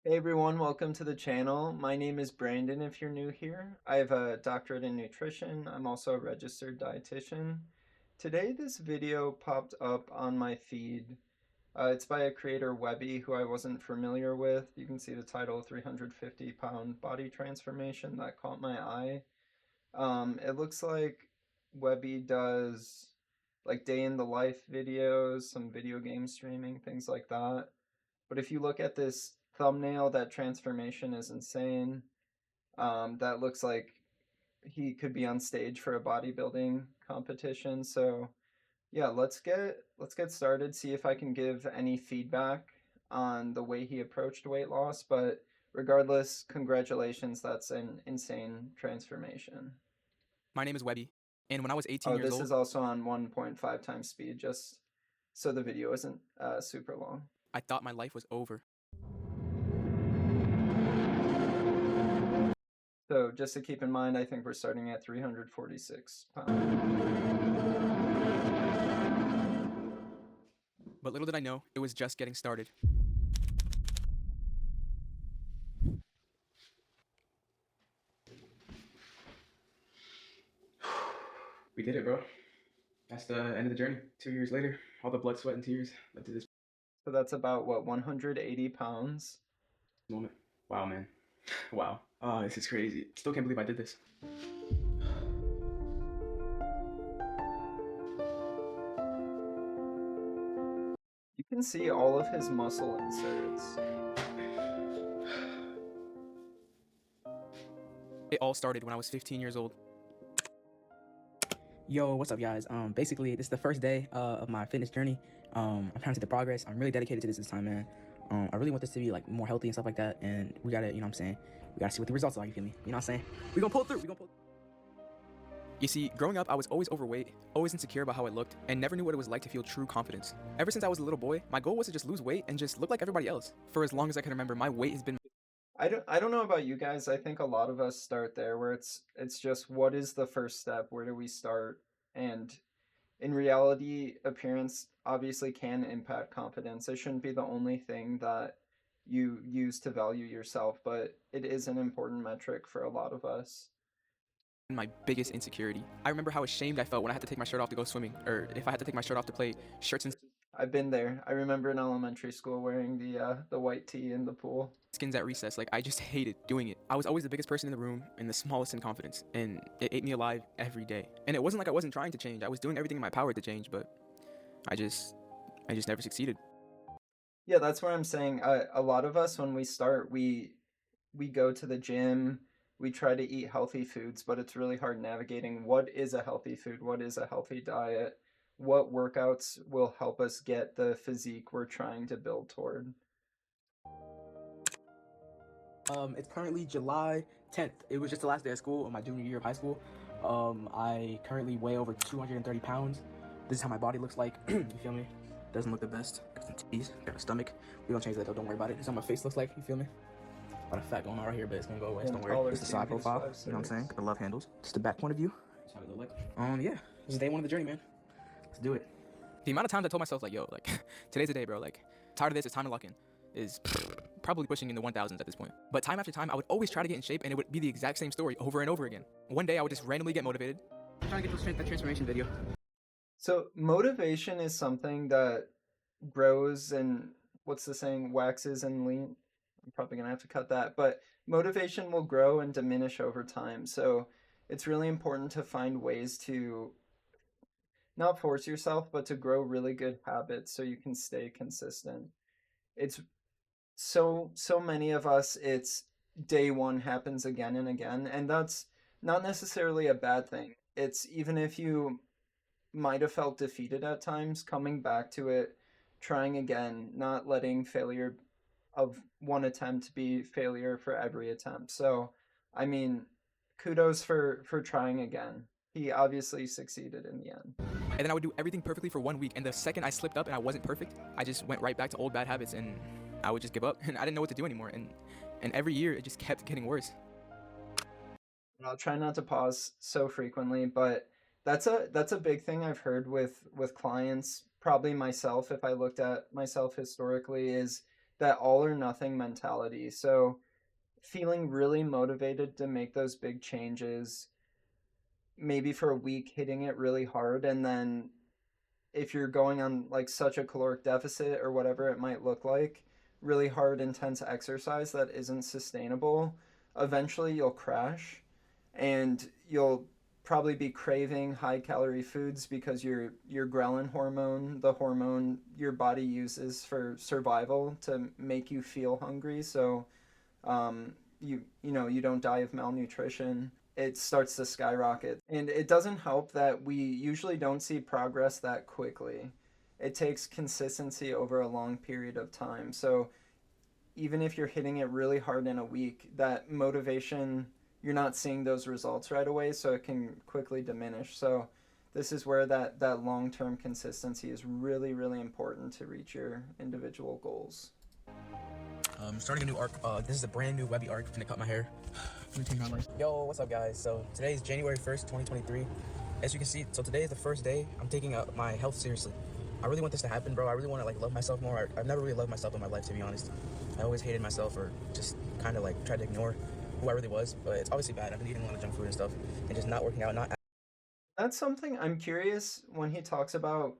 Hey everyone, welcome to the channel. My name is Brandon if you're new here. I have a doctorate in nutrition. I'm also a registered dietitian. Today this video popped up on my feed. It's by a creator, Webby, who I wasn't familiar with. You can see the title, 350-pound body transformation. That caught my eye. It looks like Webby does like day in the life videos, some video game streaming, things like that. But if you look at this thumbnail, that transformation is insane. That looks like he could be on stage for a bodybuilding competition. So yeah, let's get started. See if I can give any feedback on the way he approached weight loss. But regardless, congratulations. That's an insane transformation. My name is Webby, and when I was 18 Oh, years this old, is also on 1.5 times speed, just so the video isn't super long. I thought my life was over. So just to keep in mind, I think we're starting at 346 pounds. But little did I know, it was just getting started. We did it, bro. That's the end of the journey. 2 years later, all the blood, sweat, and tears led to this So that's about what, 180 pounds? moment. Wow, man. Wow. Oh, this is crazy. Still can't believe I did this. You can see all of his muscle inserts. It all started when I was 15 years old. Yo, what's up, guys? Basically, this is the first day of my fitness journey. I'm trying to see the progress. I'm really dedicated to this time, man. I really want this to be like more healthy and stuff like that. And we gotta, you know what I'm saying? We gotta see what the results are. You feel me? You know what I'm saying? We gonna pull through. We gonna pull. You see, growing up, I was always overweight, always insecure about how I looked, and never knew what it was like to feel true confidence. Ever since I was a little boy, my goal was to just lose weight and just look like everybody else. For as long as I can remember, my weight has been I don't know about you guys. I think a lot of us start there where it's just what is the first step? Where do we start? And in reality, appearance obviously can impact confidence. It shouldn't be the only thing that you use to value yourself, but it is an important metric for a lot of us. my biggest insecurity. I remember how ashamed I felt when I had to take my shirt off to go swimming, or if I had to take my shirt off to play shirts and I've been there. I remember in elementary school wearing the white tee in the pool. skins at recess. Like, I just hated doing it. I was always the biggest person in the room and the smallest in confidence, and it ate me alive every day. And it wasn't like I wasn't trying to change. I was doing everything in my power to change, but I just never succeeded. Yeah, that's where I'm saying a lot of us when we start, we go to the gym, we try to eat healthy foods, but it's really hard navigating what is a healthy food, what is a healthy diet, what workouts will help us get the physique we're trying to build toward. It's currently July 10th. It was just the last day of school of my junior year of high school. I currently weigh over 230 pounds. This is how my body looks like. You feel me? Doesn't look the best. Got some titties, got a stomach. We don't change that though. Don't worry about it. This is how my face looks like. You feel me? A lot of fat going on right here, but it's gonna go away. Yeah, Don't worry. taller This is the too, side he's profile. 5'6". You know what I'm saying? Got the love handles. Just the back point of view. That's how it looked like. Yeah. This is day one of the journey, man. Let's do it. The amount of times I told myself, like, yo, like, today's the day, bro. Like, tired of this. It's time to lock in. Is probably pushing in the 1000s at this point. But time after time, I would always try to get in shape, and it would be the exact same story over and over again. One day, I would just randomly get motivated. I'm trying to get that transformation video. So motivation is something that grows and what's the saying, waxes and lean. I'm probably gonna have to cut that, but motivation will grow and diminish over time. So it's really important to find ways to not force yourself, but to grow really good habits so you can stay consistent. It's so many of us, it's day one happens again and again, and that's not necessarily a bad thing. It's even if you might have felt defeated at times, coming back to it, trying again, not letting failure of one attempt be failure for every attempt. So, I mean, kudos for trying again. He obviously succeeded in the end. And then I would do everything perfectly for 1 week, and the second I slipped up and I wasn't perfect, I just went right back to old bad habits, and I would just give up, and I didn't know what to do anymore. And every year, it just kept getting worse. I'll try not to pause so frequently, but that's a big thing I've heard with clients, probably myself if I looked at myself historically, is that all or nothing mentality. So feeling really motivated to make those big changes, maybe for a week hitting it really hard, and then if you're going on like such a caloric deficit or whatever it might look like, really hard, intense exercise that isn't sustainable, eventually you'll crash and you'll probably be craving high calorie foods because your ghrelin hormone, the hormone your body uses for survival to make you feel hungry, so you don't die of malnutrition, it starts to skyrocket. And it doesn't help that we usually don't see progress that quickly. It takes consistency over a long period of time. So even if you're hitting it really hard in a week, that motivation, you're not seeing those results right away, so it can quickly diminish. So this is where that long-term consistency is really, really important to reach your individual goals. Starting a new arc. This is a brand new Webby arc. I'm gonna cut my hair. Yo, what's up, guys? So today is January 1st, 2023. As you can see, so today is the first day I'm taking my health seriously. I really want this to happen, bro. I really want to love myself more. I've never really loved myself in my life, to be honest. I always hated myself, or just kind of tried to ignore who I really was. But it's obviously bad. I've been eating a lot of junk food and stuff, and just not working out. That's something I'm curious when he talks about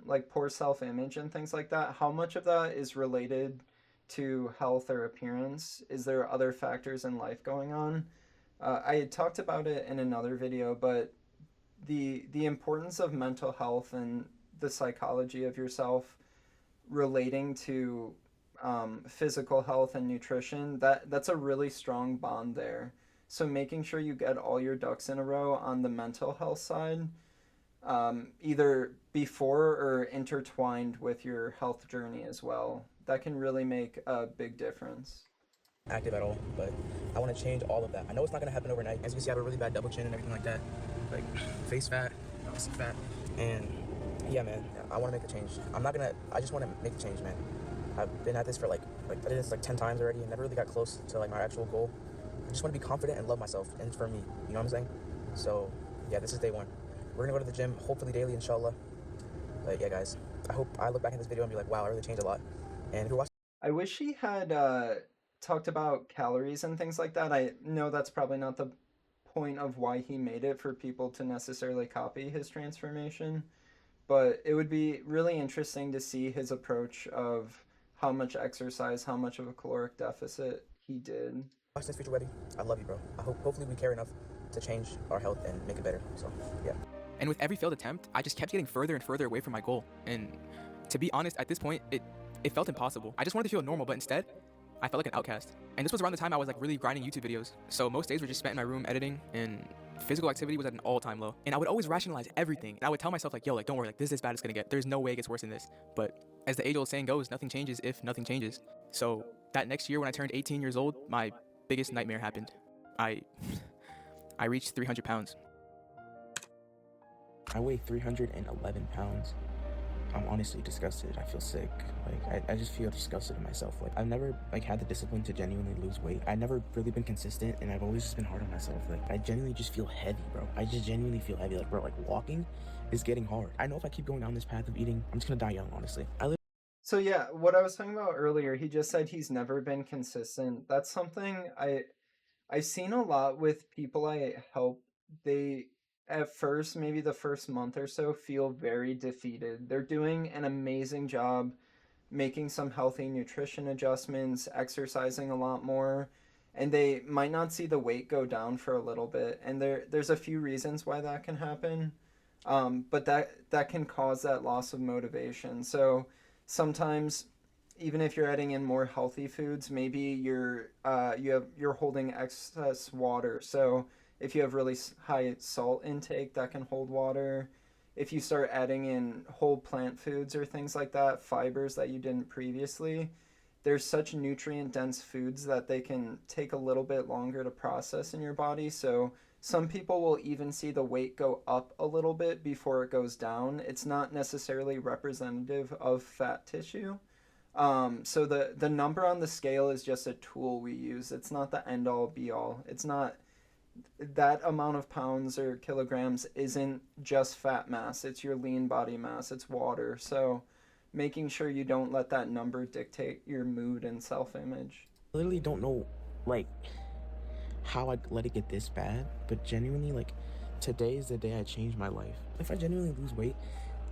like poor self-image and things like that. How much of that is related to health or appearance? Is there other factors in life going on? I had talked about it in another video, but the importance of mental health and the psychology of yourself relating to physical health and nutrition, that's a really strong bond there. So making sure you get all your ducks in a row on the mental health side, either before or intertwined with your health journey as well, that can really make a big difference. Active at all, but I want to change all of that. I know it's not going to happen overnight. As you can see, I have a really bad double chin and everything like that, like face fat, obviously fat, and yeah, man, I want to make a change. I just want to make a change, man. I've been at this for I did this 10 times already and never really got close to my actual goal. I just want to be confident and love myself, and for me, you know what I'm saying? So yeah, this is day one. We're gonna go to the gym, hopefully daily, inshallah. But yeah, guys, I hope I look back at this video and be like, wow, I really changed a lot. And if you're watching, I wish he had talked about calories and things like that. I know that's probably not the point of why he made it for people to necessarily copy his transformation, but it would be really interesting to see his approach of how much exercise, how much of a caloric deficit he did. watch this future Webby, I love you, bro. Hopefully we care enough to change our health and make it better. So yeah. And with every failed attempt, I just kept getting further and further away from my goal. And to be honest, at this point, it felt impossible. I just wanted to feel normal, but instead, I felt like an outcast. And this was around the time I was really grinding YouTube videos. So most days were just spent in my room editing, and physical activity was at an all-time low. And I would always rationalize everything. And I would tell myself yo, don't worry, this is as bad as it's gonna get. There's no way it gets worse than this. But as the age-old saying goes, nothing changes if nothing changes. So that next year when I turned 18 years old, my biggest nightmare happened. I reached 300 pounds. I weigh 311 pounds. I'm honestly disgusted. I feel sick. I just feel disgusted in myself. I've never had the discipline to genuinely lose weight. I've never really been consistent, and I've always just been hard on myself. I genuinely just feel heavy, bro. I just genuinely feel heavy. Bro, walking is getting hard. I know if I keep going down this path of eating, I'm just gonna die young, honestly. So yeah, what I was talking about earlier, he just said he's never been consistent. That's something I've seen a lot with people I help. They, at first, maybe the first month or so, feel very defeated. They're doing an amazing job making some healthy nutrition adjustments, exercising a lot more, and they might not see the weight go down for a little bit. And there's a few reasons why that can happen, but that can cause that loss of motivation. So sometimes, even if you're adding in more healthy foods, maybe you're holding excess water. So if you have really high salt intake, that can hold water. If you start adding in whole plant foods or things like that, fibers that you didn't previously, there's such nutrient dense foods that they can take a little bit longer to process in your body. So some people will even see the weight go up a little bit before it goes down. It's not necessarily representative of fat tissue. So the number on the scale is just a tool we use. It's not the end all be all. It's not that amount of pounds or kilograms isn't just fat mass. It's your lean body mass. It's water. So making sure you don't let that number dictate your mood and self-image. I literally don't know, like, how I let it get this bad, but genuinely, like, today is the day I changed my life. If I genuinely lose weight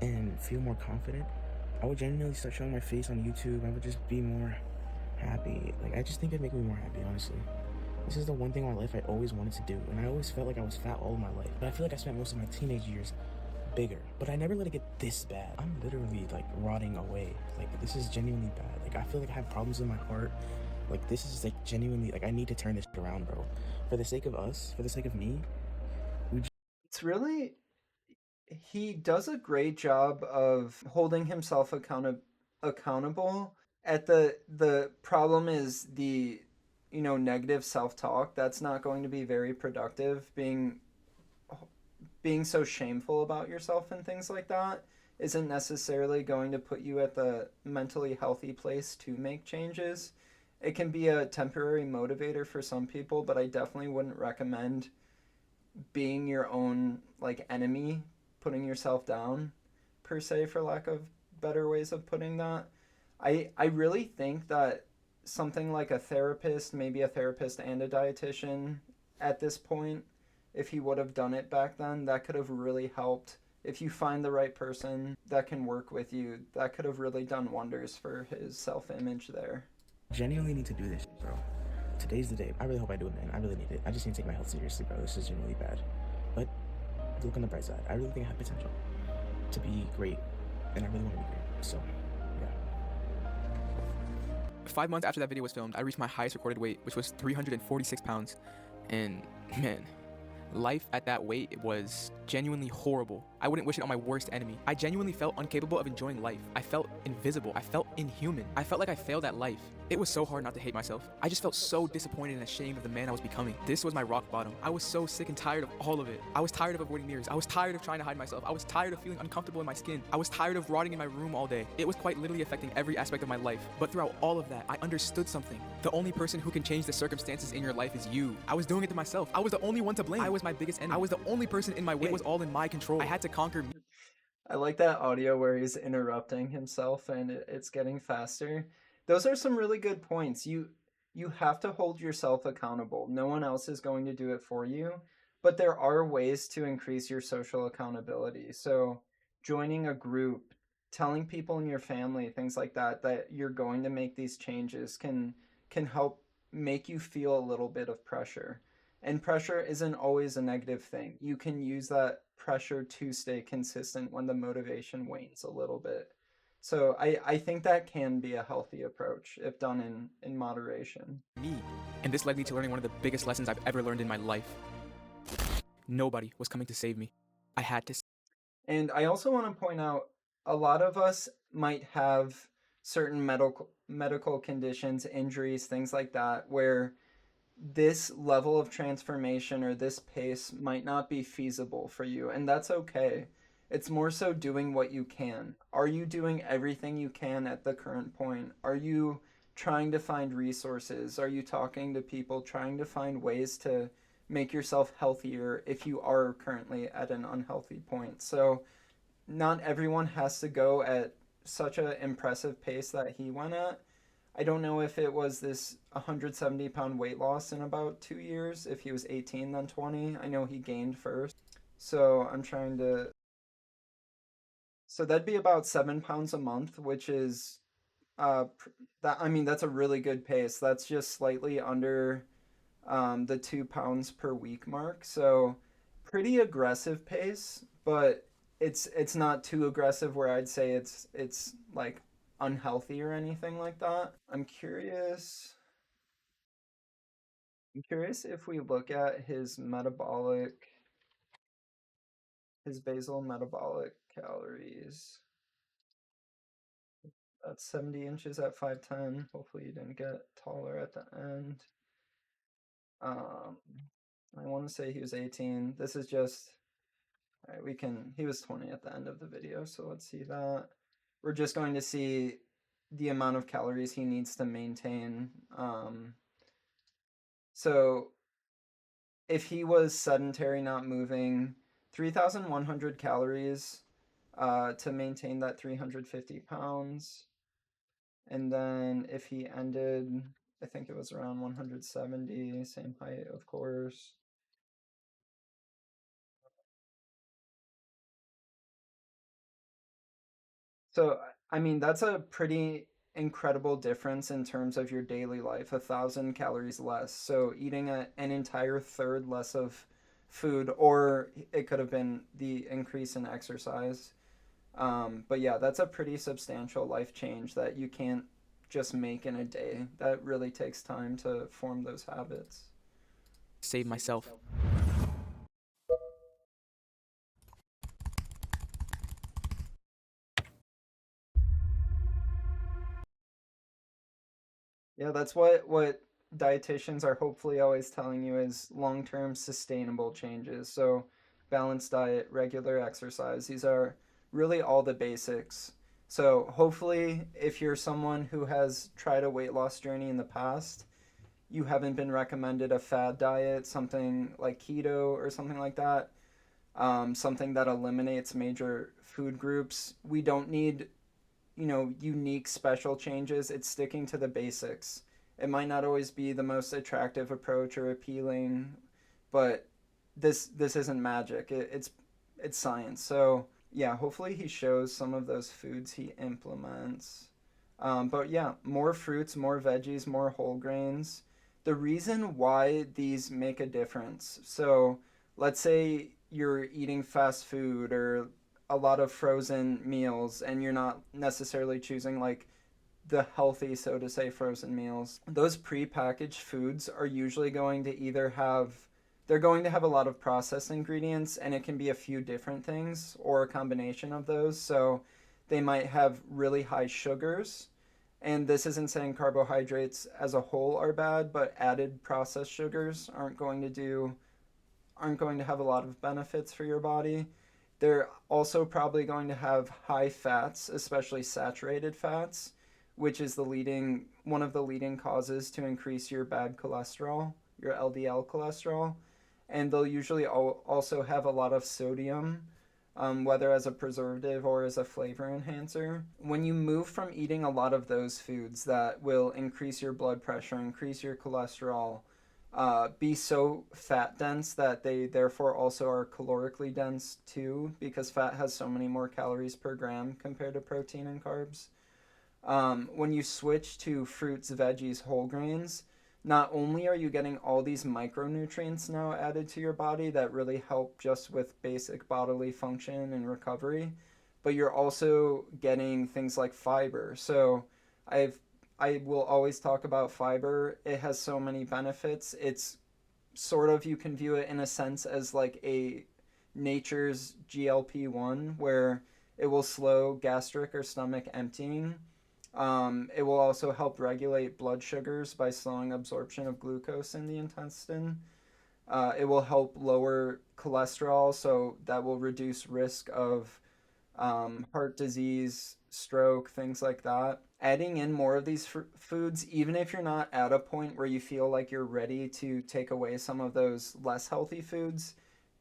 and feel more confident, I would genuinely start showing my face on YouTube. I would just be more happy. Like, I just think it'd make me more happy, honestly. This is the one thing in my life I always wanted to do, and I always felt like I was fat all of my life. But I feel like I spent most of my teenage years bigger. But I never let it get this bad. I'm literally, like, rotting away. Like, this is genuinely bad. Like, I feel like I have problems in my heart. Like, this is, like, genuinely, like, I need to turn this around, bro. For the sake of us, for the sake of me. It's really, he does a great job of holding himself accountable. At the problem is the, you know, negative self-talk. That's not going to be very productive. Being so shameful about yourself and things like that isn't necessarily going to put you at the mentally healthy place to make changes. It can be a temporary motivator for some people, but I definitely wouldn't recommend being your own like enemy, putting yourself down per se, for lack of better ways of putting that. I really think that something like a therapist, maybe a therapist and a dietitian at this point, if he would have done it back then, that could have really helped. If you find the right person that can work with you, that could have really done wonders for his self-image there. Genuinely need to do this, bro. Today's the day. I really hope I do it, man. I really need it. I just need to take my health seriously, bro. This is genuinely bad. But look on the bright side. I really think I have potential to be great, and I really want to be great. So, yeah. 5 months after that video was filmed, I reached my highest recorded weight, which was 346 pounds. And man, life at that weight was genuinely horrible. I wouldn't wish it on my worst enemy. I genuinely felt incapable of enjoying life. I felt invisible. I felt inhuman. I felt like I failed at life. It was so hard not to hate myself. I just felt so disappointed and ashamed of the man I was becoming. This was my rock bottom. I was so sick and tired of all of it. I was tired of avoiding mirrors. I was tired of trying to hide myself. I was tired of feeling uncomfortable in my skin. I was tired of rotting in my room all day. It was quite literally affecting every aspect of my life. But throughout all of that, I understood something. The only person who can change the circumstances in your life is you. I was doing it to myself. I was the only one to blame. I was my biggest enemy. I was the only person in my way. It was all in my control. I had to conquer me. I like that audio where he's interrupting himself and it's getting faster. Those are some really good points. You have to hold yourself accountable. No one else is going to do it for you, but there are ways to increase your social accountability. So, joining a group, telling people in your family, things like that, that you're going to make these changes can help make you feel a little bit of pressure. And pressure isn't always a negative thing. You can use that pressure to stay consistent when the motivation wanes a little bit. So I think that can be a healthy approach if done in moderation. And this led me to learning one of the biggest lessons I've ever learned in my life. Nobody was coming to save me. I had to. And I also want to point out a lot of us might have certain medical conditions, injuries, things like that, where this level of transformation or this pace might not be feasible for you, and that's okay. It's more so doing what you can. Are you doing everything you can at the current point? Are you trying to find resources? Are you talking to people, trying to find ways to make yourself healthier if you are currently at an unhealthy point? So, not everyone has to go at such an impressive pace that he went at. I don't know if it was this 170-pound weight loss in about 2 years, if he was 18 then 20. I know he gained first. So I'm trying to. So that'd be about 7 pounds a month, which is that I mean that's a really good pace. That's just slightly under the 2 pounds per week mark. So pretty aggressive pace, but it's not too aggressive where I'd say it's like unhealthy or anything like that. I'm curious if we look at his basal metabolic calories. That's 70 inches at 5'10". Hopefully you didn't get taller at the end. I want to say he was 18. This is just, all right, he was 20 at the end of the video, so let's see that. We're just going to see the amount of calories he needs to maintain. So if he was sedentary, not moving, 3,100 calories to maintain that 350 pounds. And then if he ended, I think it was around 170, same height, of course. So, I mean, that's a pretty incredible difference in terms of your daily life, 1,000 calories less. So, eating an entire third less of food, or it could have been the increase in exercise. But yeah, that's a pretty substantial life change that you can't just make in a day. That really takes time to form those habits. Save myself. Yeah, that's what dietitians are hopefully always telling you is long-term sustainable changes. So, balanced diet, regular exercise, these are really all the basics. So, hopefully, if you're someone who has tried a weight loss journey in the past, you haven't been recommended a fad diet, something like keto or something like that, something that eliminates major food groups. We don't need unique special changes. It's sticking to the basics. It might not always be the most attractive approach or appealing, but this isn't magic. It's science. So yeah, hopefully he shows some of those foods he implements. But yeah, more fruits, more veggies, more whole grains. The reason why these make a difference. So let's say you're eating fast food or a lot of frozen meals and you're not necessarily choosing like the healthy, so to say, frozen meals. Those prepackaged foods are usually going to either have they're going to have a lot of processed ingredients, and it can be a few different things or a combination of those. So they might have really high sugars, and this isn't saying carbohydrates as a whole are bad, but added processed sugars aren't going to have a lot of benefits for your body. They're also probably going to have high fats, especially saturated fats, which is one of the leading causes to increase your bad cholesterol, your LDL cholesterol. And they'll usually also have a lot of sodium, whether as a preservative or as a flavor enhancer. When you move from eating a lot of those foods that will increase your blood pressure, increase your cholesterol, be so fat dense that they therefore also are calorically dense too, because fat has so many more calories per gram compared to protein and carbs. When you switch to fruits, veggies, whole grains, not only are you getting all these micronutrients now added to your body that really help just with basic bodily function and recovery, but you're also getting things like fiber. So I will always talk about fiber. It has so many benefits. It's sort of, you can view it in a sense as like a nature's GLP-1, where it will slow gastric or stomach emptying. It will also help regulate blood sugars by slowing absorption of glucose in the intestine. It will help lower cholesterol, so that will reduce risk of heart disease, stroke, things like that. Adding in more of these foods, even if you're not at a point where you feel like you're ready to take away some of those less healthy foods,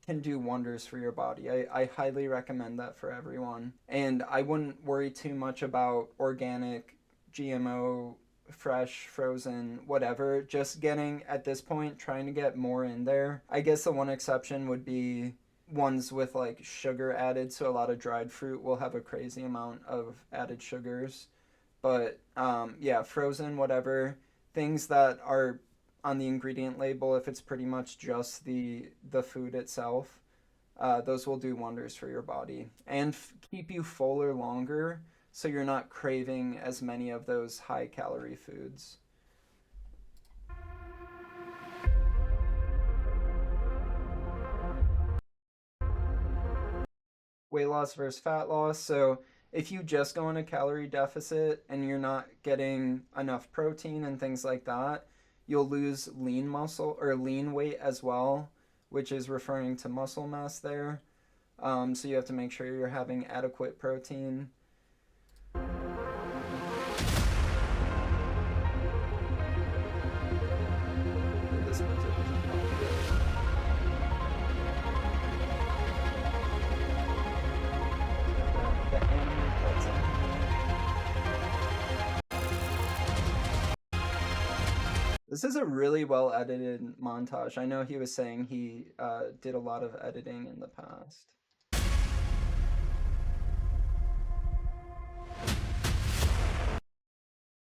can do wonders for your body. I highly recommend that for everyone. And I wouldn't worry too much about organic, GMO, fresh, frozen, whatever. Just getting, at this point, trying to get more in there. I guess the one exception would be ones with like sugar added. So a lot of dried fruit will have a crazy amount of added sugars. But yeah, frozen, whatever. Things that are on the ingredient label, if it's pretty much just the food itself, those will do wonders for your body and keep you fuller longer, so you're not craving as many of those high calorie foods. Weight loss versus fat loss. So if you just go in a calorie deficit and you're not getting enough protein and things like that, you'll lose lean muscle or lean weight as well, which is referring to muscle mass there. So you have to make sure you're having adequate protein. This This is a really well edited montage. I know he was saying he did a lot of editing in the past.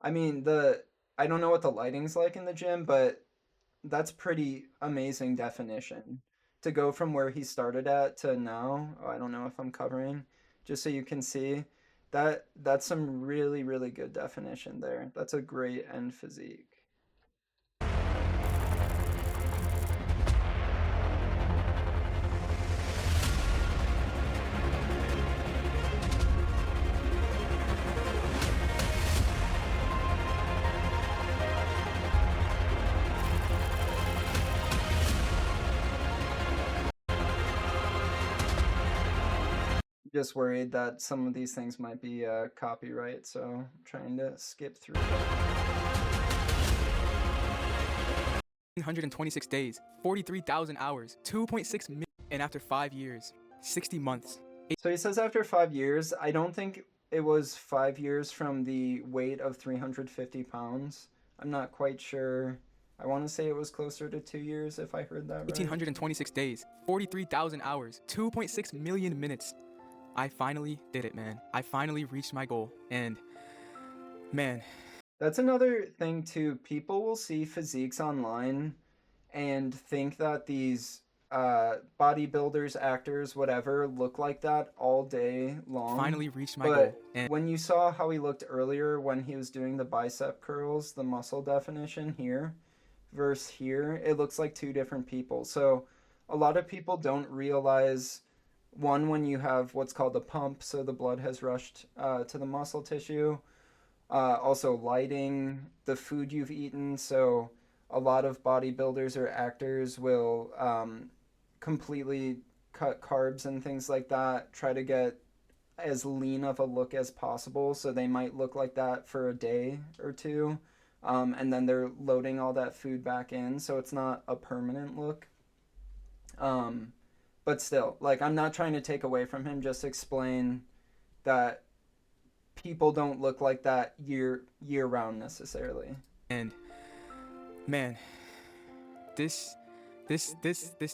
I mean, I don't know what the lighting's like in the gym, but that's pretty amazing definition. To go from where he started at to now, oh, I don't know if I'm covering, just so you can see, that's some really, really good definition there. That's a great end physique. Just worried that some of these things might be copyright, so I'm trying to skip through that. 126 days, 43,000 hours, 2.6 million, and after 5 years, 60 months. So he says after 5 years, I don't think it was 5 years from the weight of 350 pounds. I'm not quite sure. I want to say it was closer to 2 years if I heard that right. 1,826 days, 43,000 hours, 2.6 million minutes. I finally did it, man. I finally reached my goal, and man. That's another thing too. People will see physiques online and think that these bodybuilders, actors, whatever, look like that all day long. Finally reached my goal. But when you saw how he looked earlier when he was doing the bicep curls, the muscle definition here versus here, it looks like two different people. So a lot of people don't realize, one, when you have what's called a pump, so the blood has rushed to the muscle tissue. Also lighting, the food you've eaten. So a lot of bodybuilders or actors will completely cut carbs and things like that, try to get as lean of a look as possible. So they might look like that for a day or two. And then they're loading all that food back in. So it's not a permanent look. But still, like, I'm not trying to take away from him, just explain that people don't look like that year round necessarily. And man, this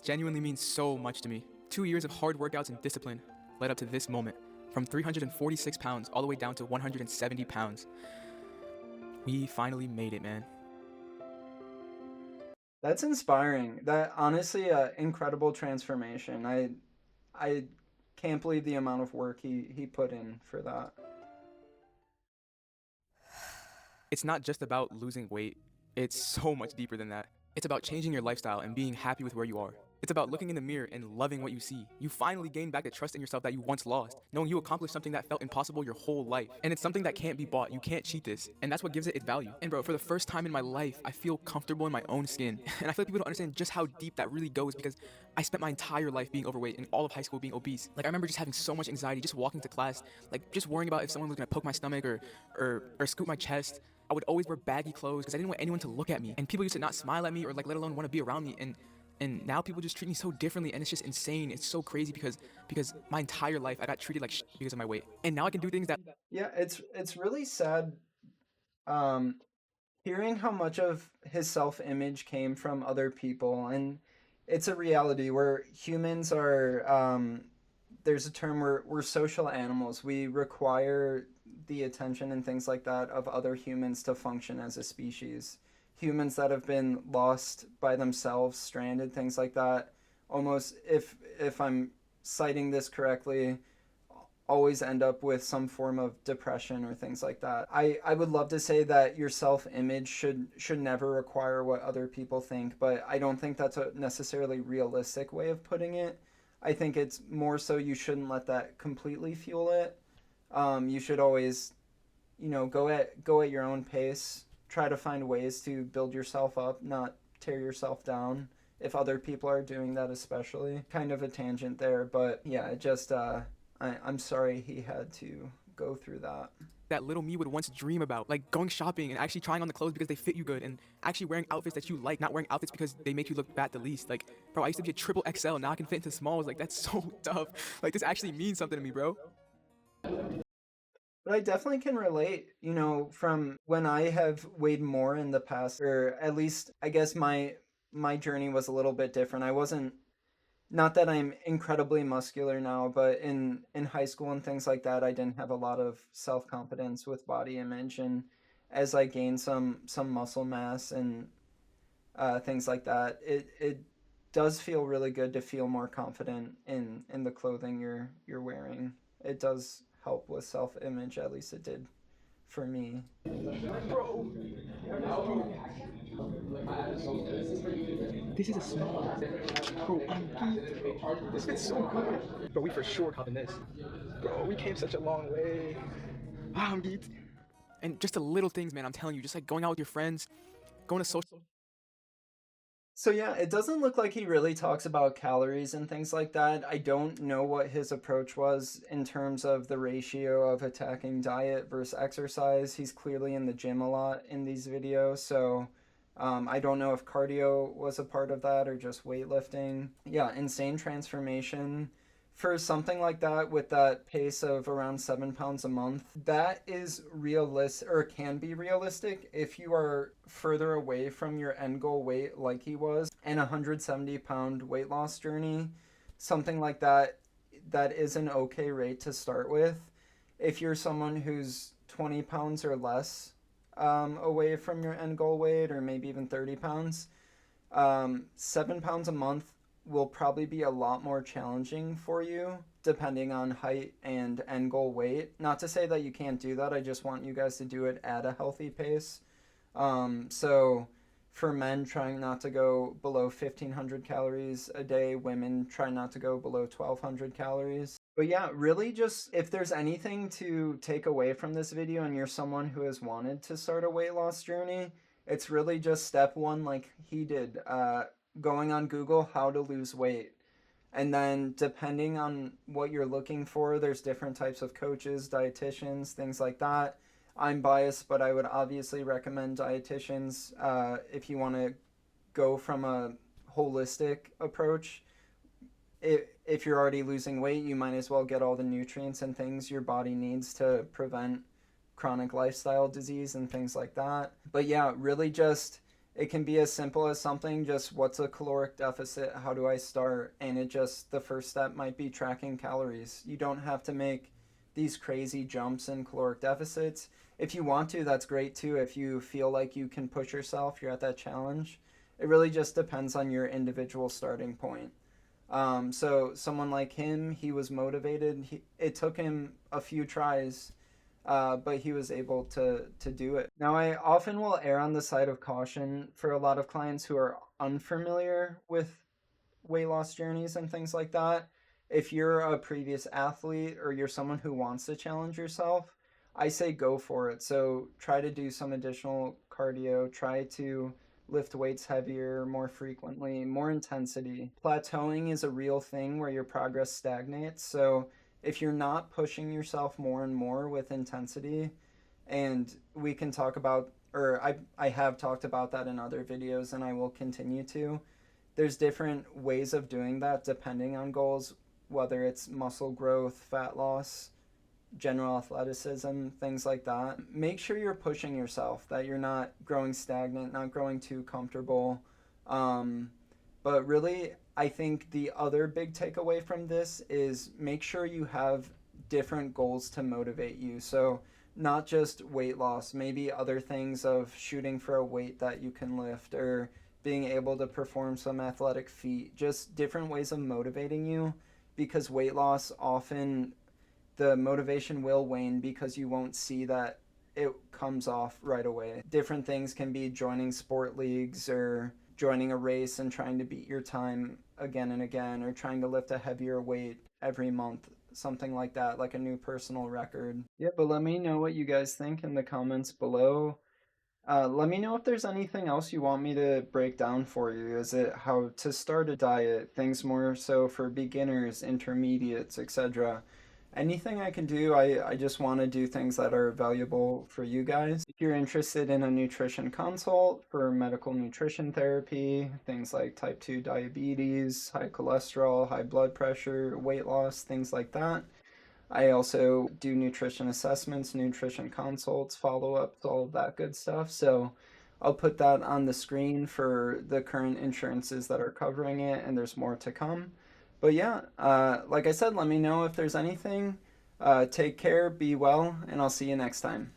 genuinely means so much to me. 2 years of hard workouts and discipline led up to this moment. From 346 pounds all the way down to 170 pounds. We finally made it, man. That's inspiring. That honestly, incredible transformation. I can't believe the amount of work he put in for that. It's not just about losing weight. It's so much deeper than that. It's about changing your lifestyle and being happy with where you are. It's about looking in the mirror and loving what you see. You finally gain back the trust in yourself that you once lost, knowing you accomplished something that felt impossible your whole life. And it's something that can't be bought. You can't cheat this. And that's what gives it its value. And bro, for the first time in my life, I feel comfortable in my own skin. And I feel like people don't understand just how deep that really goes, because I spent my entire life being overweight and all of high school being obese. Like, I remember just having so much anxiety just walking to class, like just worrying about if someone was gonna poke my stomach or scoop my chest. I would always wear baggy clothes because I didn't want anyone to look at me. And people used to not smile at me or, like, let alone want to be around me. And now people just treat me so differently, and it's just insane. It's so crazy because my entire life I got treated like shit because of my weight. And now I can do things that... Yeah, it's really sad hearing how much of his self-image came from other people. And it's a reality where humans are, there's a term where we're social animals. We require the attention and things like that of other humans to function as a species. Humans that have been lost by themselves, stranded, things like that, almost, if I'm citing this correctly, always end up with some form of depression or things like that. I would love to say that your self-image should never require what other people think, but I don't think that's a necessarily realistic way of putting it. I think it's more so you shouldn't let that completely fuel it. You should always, go at your own pace. Try to find ways to build yourself up, not tear yourself down. If other people are doing that, especially. Kind of a tangent there, but yeah, it just I'm sorry he had to go through that. That little me would once dream about, like going shopping and actually trying on the clothes because they fit you good, and actually wearing outfits that you like, not wearing outfits because they make you look fat the least. Like, bro, I used to be a triple XL, now I can fit into smalls. Like, that's so tough. Like, this actually means something to me, bro. But I definitely can relate, from when I have weighed more in the past, or at least I guess my journey was a little bit different. I wasn't, not that I'm incredibly muscular now, but in high school and things like that, I didn't have a lot of self-confidence with body image, and as I gained some muscle mass and things like that, it does feel really good to feel more confident in the clothing you're wearing. It does help with self-image, at least it did for me. This is a small. Bro, I'm geeked. This fits so good. Bro, we for sure copping this. Bro, we came such a long way. I'm geeked. And just the little things, man, I'm telling you, just like going out with your friends, going to social. So yeah, it doesn't look like he really talks about calories and things like that. I don't know what his approach was in terms of the ratio of attacking diet versus exercise. He's clearly in the gym a lot in these videos, so I don't know if cardio was a part of that or just weightlifting. Yeah, insane transformation for something like that with that pace of around 7 pounds a month. That is realistic, or can be realistic, if you are further away from your end goal weight like he was, and a 170-pound weight loss journey. Something like that, that is an okay rate to start with. If you're someone who's 20 pounds or less away from your end goal weight, or maybe even 30 pounds, 7 pounds a month will probably be a lot more challenging for you depending on height and end goal weight. Not to say that you can't do that, I just want you guys to do it at a healthy pace. So for men, trying not to go below 1,500 calories a day. Women, try not to go below 1,200 calories. But yeah, really just, if there's anything to take away from this video and you're someone who has wanted to start a weight loss journey, it's really just step one, like he did, going on Google, how to lose weight. And then depending on what you're looking for, there's different types of coaches, dietitians, things like that. I'm biased, but I would obviously recommend dietitians if you want to go from a holistic approach. If you're already losing weight, you might as well get all the nutrients and things your body needs to prevent chronic lifestyle disease and things like that. But yeah, really just, it can be as simple as something just, what's a caloric deficit? How do I start? And it just, the first step might be tracking calories. You don't have to make these crazy jumps in caloric deficits. If you want to, that's great too. If you feel like you can push yourself, you're at that challenge. It really just depends on your individual starting point. So someone like him, he was motivated. It took him a few tries, but he was able to do it. Now, I often will err on the side of caution for a lot of clients who are unfamiliar with weight loss journeys and things like that. If you're a previous athlete or you're someone who wants to challenge yourself, I say go for it. So try to do some additional cardio, try to lift weights heavier, more frequently, more intensity. Plateauing is a real thing where your progress stagnates. So if you're not pushing yourself more and more with intensity, and we can talk about, or I have talked about that in other videos and I will continue to, there's different ways of doing that depending on goals, whether it's muscle growth, fat loss, general athleticism, things like that. Make sure you're pushing yourself, that you're not growing stagnant, not growing too comfortable. But really, I think the other big takeaway from this is make sure you have different goals to motivate you. So not just weight loss, maybe other things of shooting for a weight that you can lift, or being able to perform some athletic feat, just different ways of motivating you, because weight loss, often the motivation will wane because you won't see that it comes off right away. Different things can be joining sport leagues, or joining a race and trying to beat your time again and again, or trying to lift a heavier weight every month, something like that, like a new personal record. Yeah, but let me know what you guys think in the comments below. Let me know if there's anything else you want me to break down for you. Is it how to start a diet, things more so for beginners, intermediates, etc.? Anything I can do, I just want to do things that are valuable for you guys. If you're interested in a nutrition consult for medical nutrition therapy, things like type 2 diabetes, high cholesterol, high blood pressure, weight loss, things like that, I also do nutrition assessments, nutrition consults, follow-ups, all of that good stuff. So I'll put that on the screen for the current insurances that are covering it, and there's more to come. But yeah, like I said, let me know if there's anything. Take care, be well, and I'll see you next time.